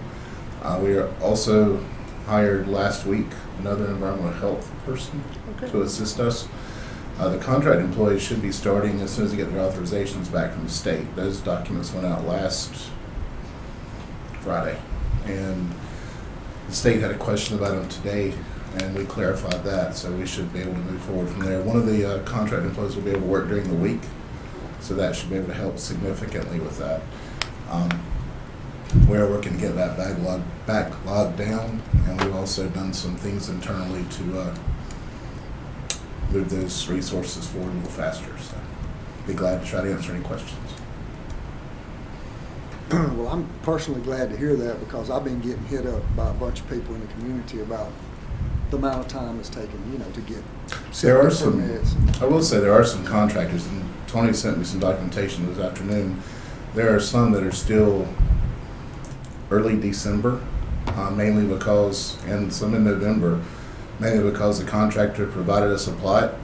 We are also hired last week another environmental health person to assist us. The contract employees should be starting as soon as they get their authorizations back from the state. Those documents went out last Friday, and the state had a question about them today, and we clarified that, so we should be able to move forward from there. One of the contract employees will be able to work during the week, so that should be able to help significantly with that. We're working to get that backlog down, and we've also done some things internally to move those resources forward a little faster. So be glad to try to answer any questions. Well, I'm personally glad to hear that because I've been getting hit up by a bunch of people in the community about the amount of time it's taken, to get There are septic permits. some, I will say there are some contractors, and Tony sent me some documentation this afternoon. There are some that are still early December, mainly because, and some in November, mainly because the contractor provided us a plot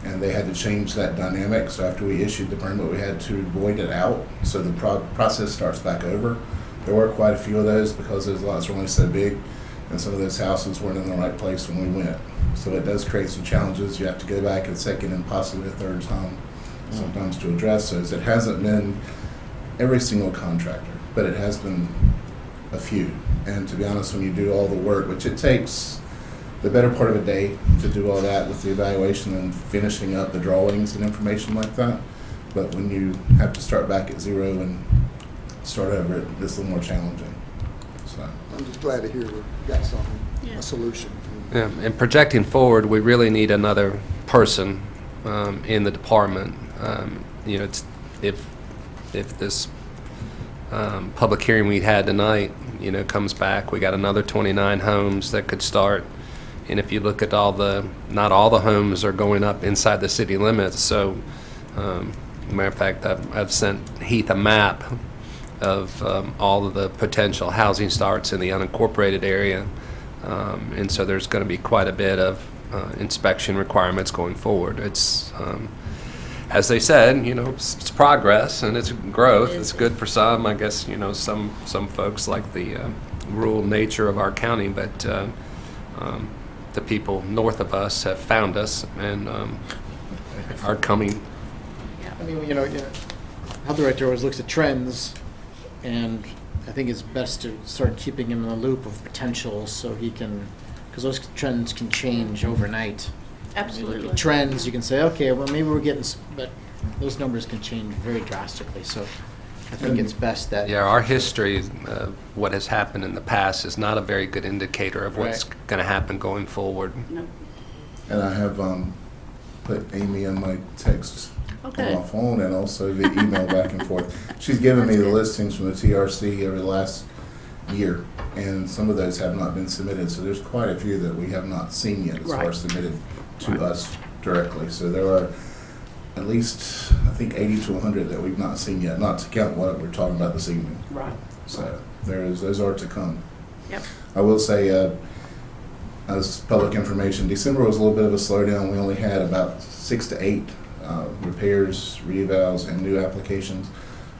and they had to change that dynamic. So after we issued the permit, we had to void it out. So the process starts back over. There were quite a few of those because those lots were only so big and some of those houses weren't in the right place when we went. So it does create some challenges. You have to go back a second and possibly a third time sometimes to address those. It hasn't been every single contractor, but it has been a few. And to be honest, when you do all the work, which it takes the better part of a day to do all that with the evaluation and finishing up the drawings and information like that, but when you have to start back at zero and start over, it's a little more challenging. So I'm just glad to hear we got something, a solution. Yeah, and projecting forward, we really need another person in the department. It's, if this public hearing we had tonight, comes back, we got another 29 homes that could start. And if you look at not all the homes are going up inside the city limits. So, matter of fact, I've sent Heath a map of all of the potential housing starts in the unincorporated area. And so there's going to be quite a bit of inspection requirements going forward. It's, as they said, it's progress and it's growth. It's good for some. I guess, some folks like the rural nature of our county, but the people north of us have found us and are coming. I mean, health director always looks at trends, and I think it's best to start keeping him in the loop of potentials so he can, because those trends can change overnight. Absolutely. Look at trends, you can say, okay, well, maybe we're getting, but those numbers can change very drastically. So I think it's best that. Yeah, our history, what has happened in the past, is not a very good indicator of what's going to happen going forward. No. And I have put Amy on my text Okay. on my phone and also via email back and forth. She's given me the listings from the TRC over the last year, and some of those have not been submitted. So there's quite a few that we have not seen yet as far as submitted to us directly. So there are at least, I think, 80 to 100 that we've not seen yet, not to count what we're talking about this evening. Right. So those are to come. Yep. I will say, as public information, December was a little bit of a slowdown. We only had about 6 to 8 repairs, reevals, and new applications.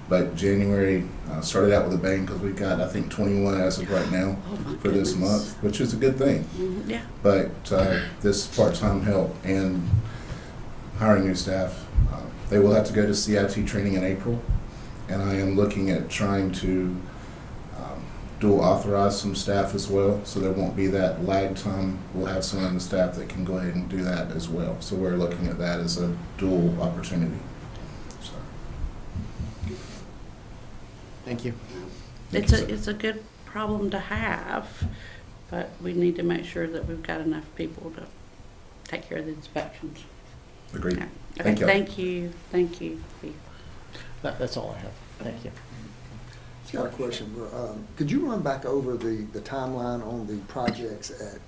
But January started out with a bang because we've got, I think, 21 as of right now for this month, which is a good thing. Mm-hmm. Yeah. But this part-time help and hiring new staff, they will have to go to CIT training in April. And I am looking at trying to dual authorize some staff as well, so there won't be that lag time. We'll have someone on the staff that can go ahead and do that as well. So we're looking at that as a dual opportunity. So. Thank you. It's a good problem to have, but we need to make sure that we've got enough people to take care of the inspections. Agreed. Yeah. Okay, Thank you. Thank you. That's all I have. Thank you. I've got a question. Could you run back over the timeline on the projects at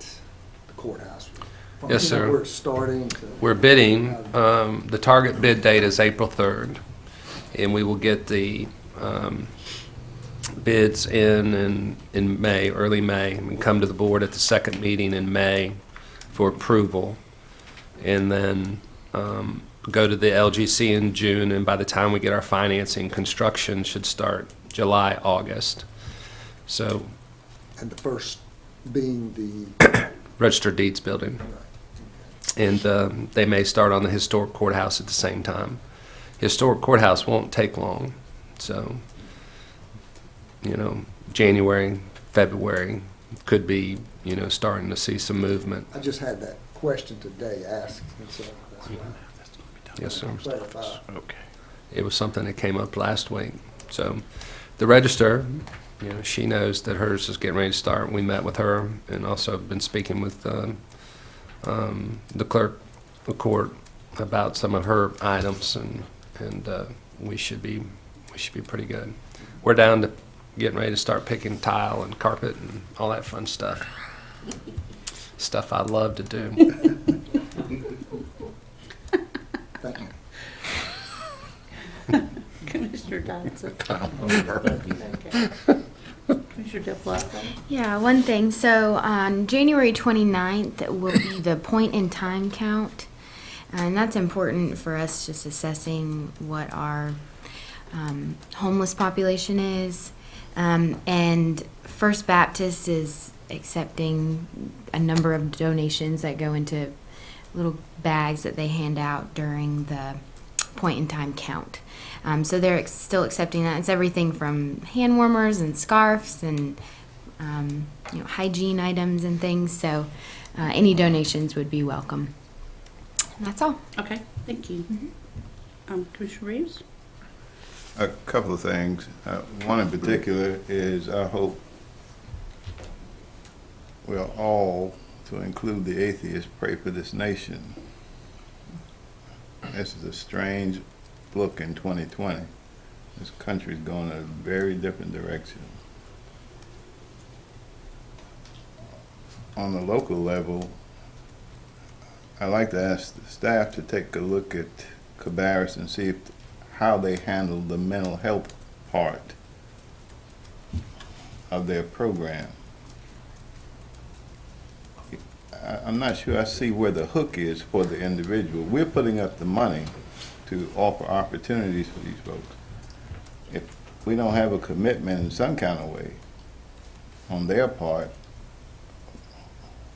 the courthouse? From, Yes, sir. Where it's starting to. We're bidding. The target bid date is April 3rd, and we will get the bids in May, early May, and come to the board at the second meeting in May for approval, and then go to the LGC in June, and by the time we get our financing, construction should start July, August. So. And the first being the. Registered Deeds building. And they may start on the historic courthouse at the same time. Historic courthouse won't take long. So, January, February could be, starting to see some movement. I just had that question today asked, and so that's why. Yes, sir. Clarify. Okay. It was something that came up last week. So the register, she knows that hers is getting ready to start. We met with her and also been speaking with the clerk of court about some of her items, and we should be pretty good. We're down to getting ready to start picking tile and carpet and all that fun stuff. Stuff I love to do. Thank you. Commissioner Dodson. Commissioner Mr. Diplo? Yeah, one thing. So on January 29th will be the point in time count. And that's important for us just assessing what our homeless population is. And First Baptist is accepting a number of donations that go into little bags that they hand out during the point in time count. So they're still accepting that. It's everything from hand warmers and scarves and hygiene items and things. So any donations would be welcome. And that's all. Okay, thank you. Commissioner Reeves? A couple of things. One in particular is I hope we'll all, to include the atheists, pray for this nation. This is a strange look in 2020. This country's going in a very different direction. On the local level, I'd like to ask the staff to take a look at Cabarrus and see how they handle the mental health part of their program. I'm not sure I see where the hook is for the individual. We're putting up the money to offer opportunities for these folks. If we don't have a commitment in some kind of way on their part,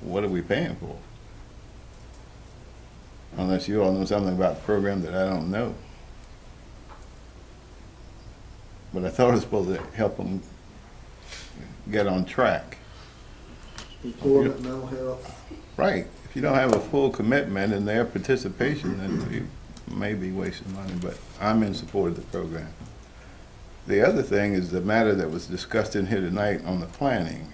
what are we paying for? Unless you all know something about the program that I don't know. But I thought it was supposed to help them get on track. Employment, mental health. Right. If you don't have a full commitment in their participation, then you may be wasting money, but I'm in support of the program. The other thing is the matter that was discussed in here tonight on the planning.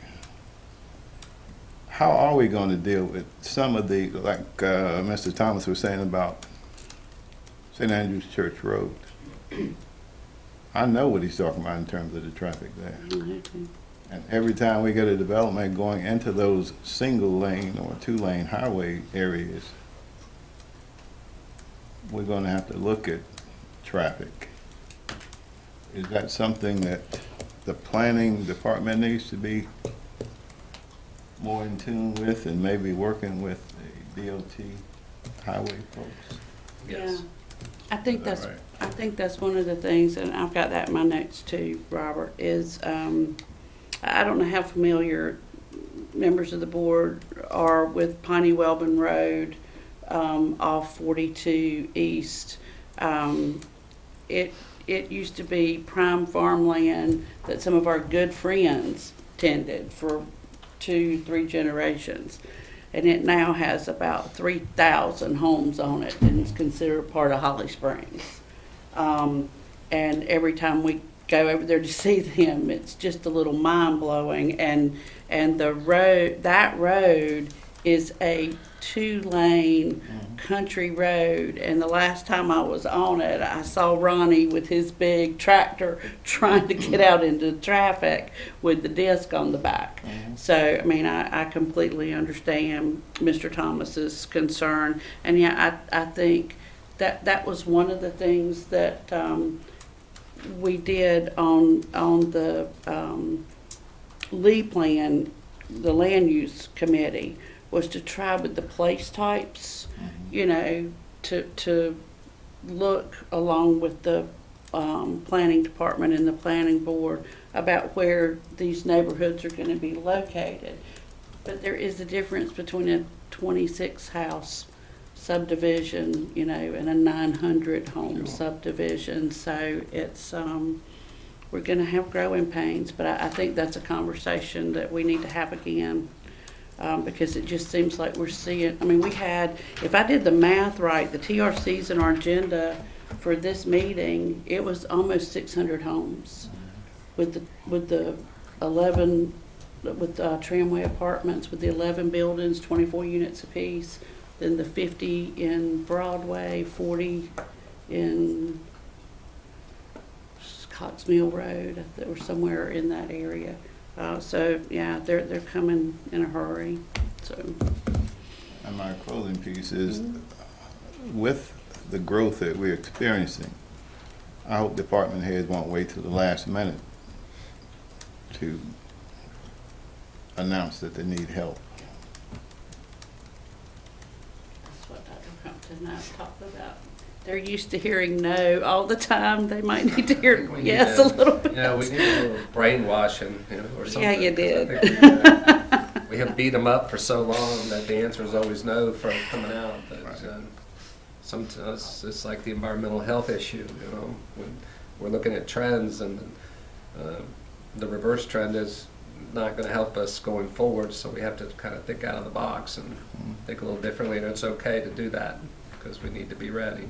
How are we going to deal with some of the, like Mr. Thomas was saying about St. Andrew's Church Road? I know what he's talking about in terms of the traffic there. And every time we get a development going into those single lane or 2-lane highway areas, we're going to have to look at traffic. Is that something that the planning department needs to be more in tune with and maybe working with the DOT highway folks? Yeah. I think Is that that's right? I think that's one of the things, and I've got that in my notes too, Robert, is I don't know how familiar members of the board are with Piney Wellborn Road off 42 East. It used to be prime farmland that some of our good friends tended for 2-3 generations. And it now has about 3,000 homes on it and is considered part of Holly Springs. And every time we go over there to see them, it's just a little mind-blowing. And the road, that road is a 2-lane country road. And the last time I was on it, I saw Ronnie with his big tractor trying to get out into traffic with the disc on the back. So, I mean, I completely understand Mr. Thomas's concern. And yeah, I think that was one of the things that we did on the Lee plan, the land use committee, was to try with the place types, you know, to look along with the planning department and the planning board about where these neighborhoods are going to be located. But there is a difference between a 26 house subdivision, you know, and a 900 home subdivision. So it's we're going to have growing pains, but I think that's a conversation that we need to have again. Because it just seems like we're seeing, I mean, we had, if I did the math right, the TRCs in our agenda for this meeting, it was almost 600 homes with the 11, with Tramway Apartments, with the 11 buildings, 24 units apiece, then the 50 in Broadway, 40 in Cox Mill Road, that were somewhere in that area. So yeah, they're coming in a hurry. So. And my closing piece is, with the growth that we're experiencing, I hope department heads won't wait till the last minute to announce that they need help. That's what Dr. Crumpton and I talked about. They're used to hearing no all the time. They might need to hear We need yes to- a little bit. Yeah, we need a little brainwashing, or something. Yeah, you 'cause I did. think we have beat them up for so long that the answer is always no from coming out. But sometimes it's like the environmental health issue, when we're looking at trends, and the reverse trend is not going to help us going forward. So we have to kind of think out of the box and think a little differently, and it's okay to do that because we need to be ready.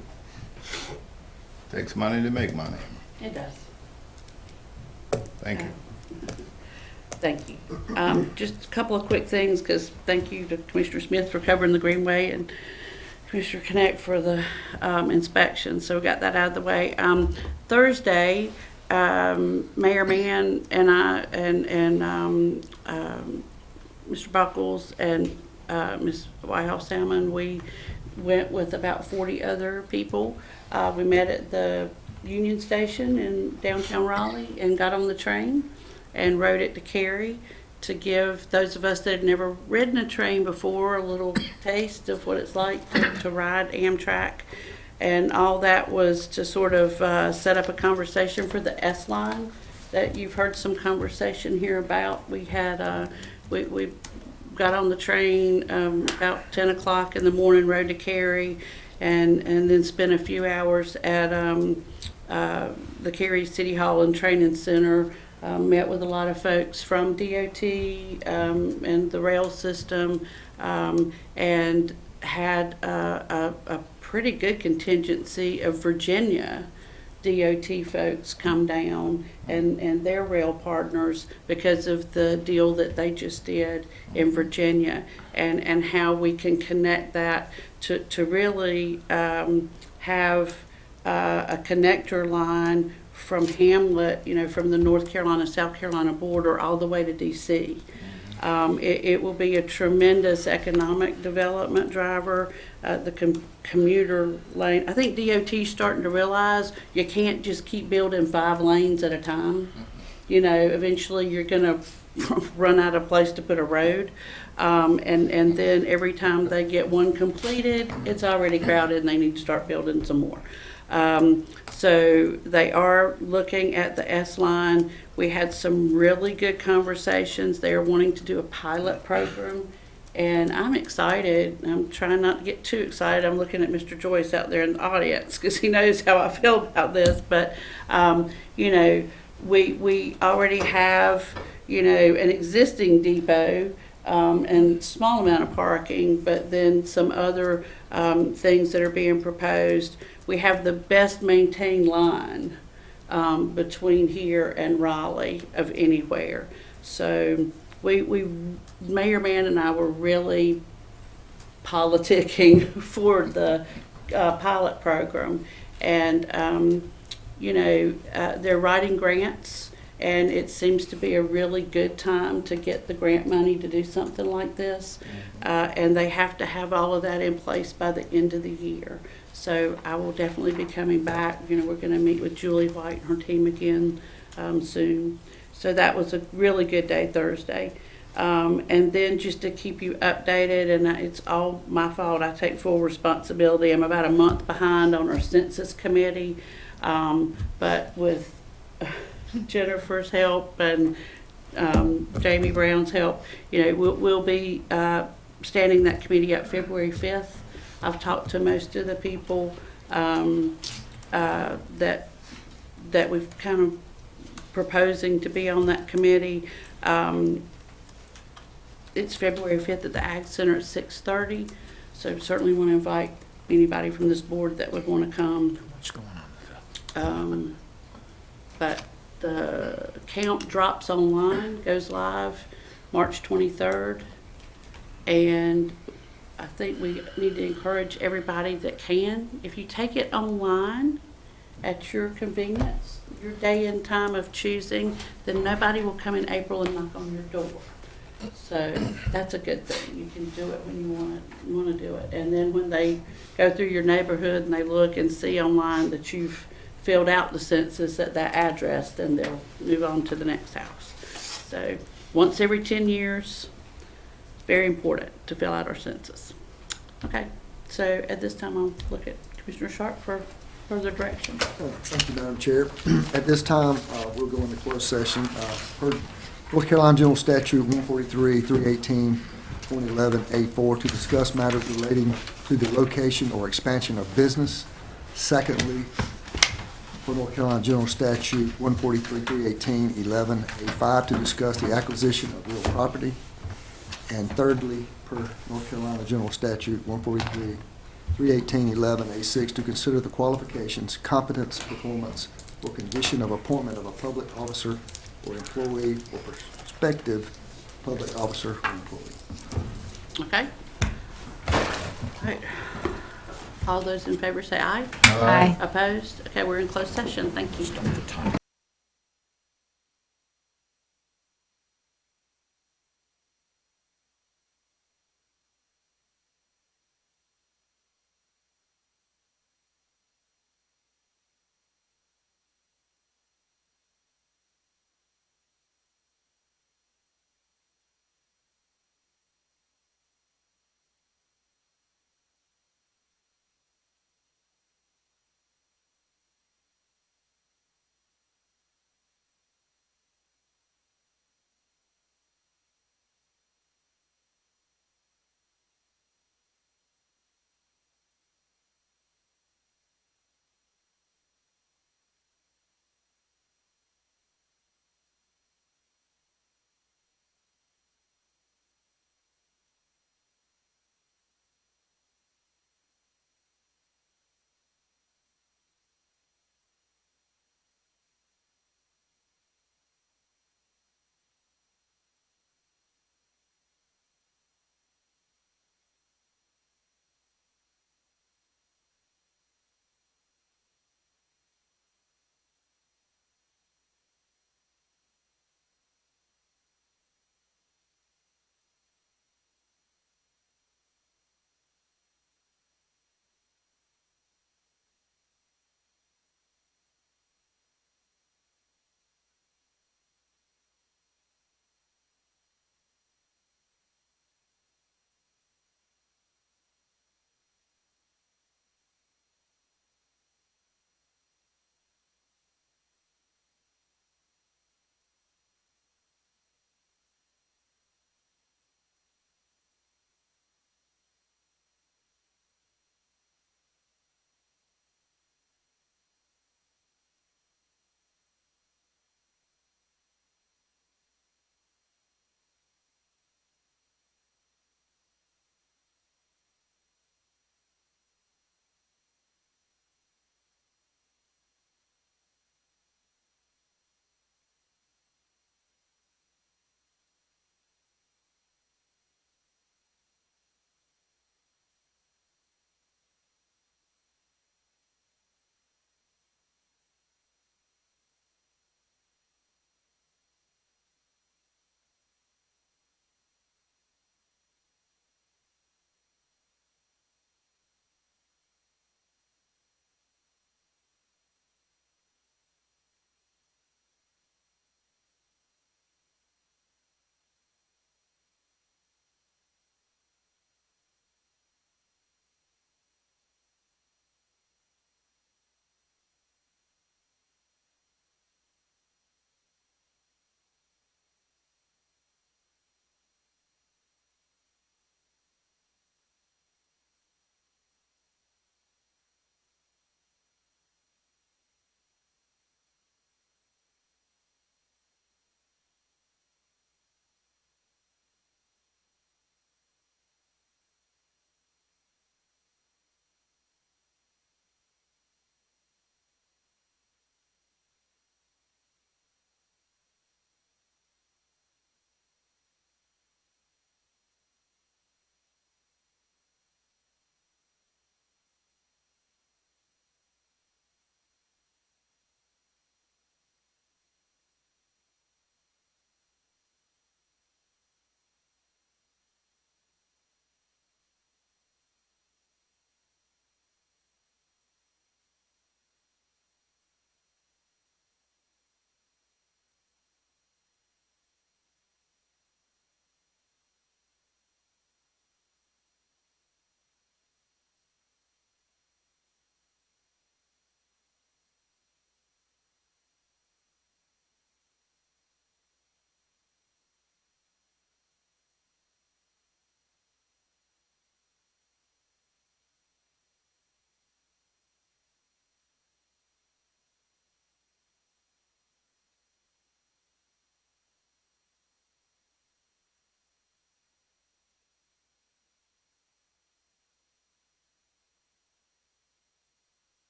Takes money to make money. It does. Thank you. Thank you. Just a couple of quick things, because thank you to Commissioner Smith for covering the Greenway and Commissioner Connect for the inspection. So we got that out of the way. Thursday, Mayor Mann and I and Mr. Buckles and Ms. Whitehouse Salmon, we went with about 40 other people. We met at the Union Station in downtown Raleigh and got on the train and rode it to Cary to give those of us that had never ridden a train before a little taste of what it's like to ride Amtrak. And all that was to sort of set up a conversation for the S-Line that you've heard some conversation here about. We had, we got on the train about 10 o'clock in the morning, rode to Cary, and then spent a few hours at the Cary City Hall and Training Center. Met with a lot of folks from DOT and the rail system, and had a pretty good contingency of Virginia DOT folks come down and their rail partners because of the deal that they just did in Virginia, and how we can connect that to really have a connector line from Hamlet, from the North Carolina, South Carolina border all the way to DC. It will be a tremendous economic development driver. The commuter lane, I think DOT's starting to realize you can't just keep building 5 lanes at a time. Eventually you're going to run out of place to put a road. And then every time they get one completed, it's already crowded and they need to start building some more. So they are looking at the S-Line. We had some really good conversations. They are wanting to do a pilot program, and I'm excited. I'm trying not to get too excited. I'm looking at Mr. Joyce out there in the audience because he knows how I feel about this. But, we already have, an existing depot and small amount of parking, but then some other things that are being proposed. We have the best maintained line between here and Raleigh of anywhere. So we Mayor Mann and I were really politicking for the pilot program, and they're writing grants. And it seems to be a really good time to get the grant money to do something like this. And they have to have all of that in place by the end of the year. So I will definitely be coming back. We're going to meet with Julie White and her team again soon. So that was a really good day Thursday. And then just to keep you updated, and it's all my fault, I take full responsibility. I'm about a month behind on our census committee. But with Jennifer's help and Jamie Brown's help, we'll be standing that committee up February 5th. I've talked to most of the people that we've kind of proposing to be on that committee. It's February 5th at the Ag Center at 6:30. So certainly want to invite anybody from this board that would want to come. What's going on? But the count drops online, goes live March 23rd. And I think we need to encourage everybody that can. If you take it online at your convenience, your day and time of choosing, then nobody will come in April and knock on your door. So that's a good thing. You can do it when you want to do it. And then when they go through your neighborhood and they look and see online that you've filled out the census at that address, then they'll move on to the next house. So once every 10 years. Very important to fill out our census. Okay, so at this time, I'll look at Commissioner Sharp for further direction. Thank you, Madam Chair. At this time, we'll go into closed session. Per North Carolina General Statute 143, 318, 2011, A4, to discuss matters relating to the location or expansion of business. Secondly, for North Carolina General Statute 143, 318, 11, A5, to discuss the acquisition of real property. And thirdly, per North Carolina General Statute 143, 318, 11, A6, to consider the qualifications, competence, performance, or condition of appointment of a public officer or employee or prospective public officer or employee. Okay? All right. All those in favor say aye. Aye. Opposed? Okay, we're in closed session. Thank you. Start the time.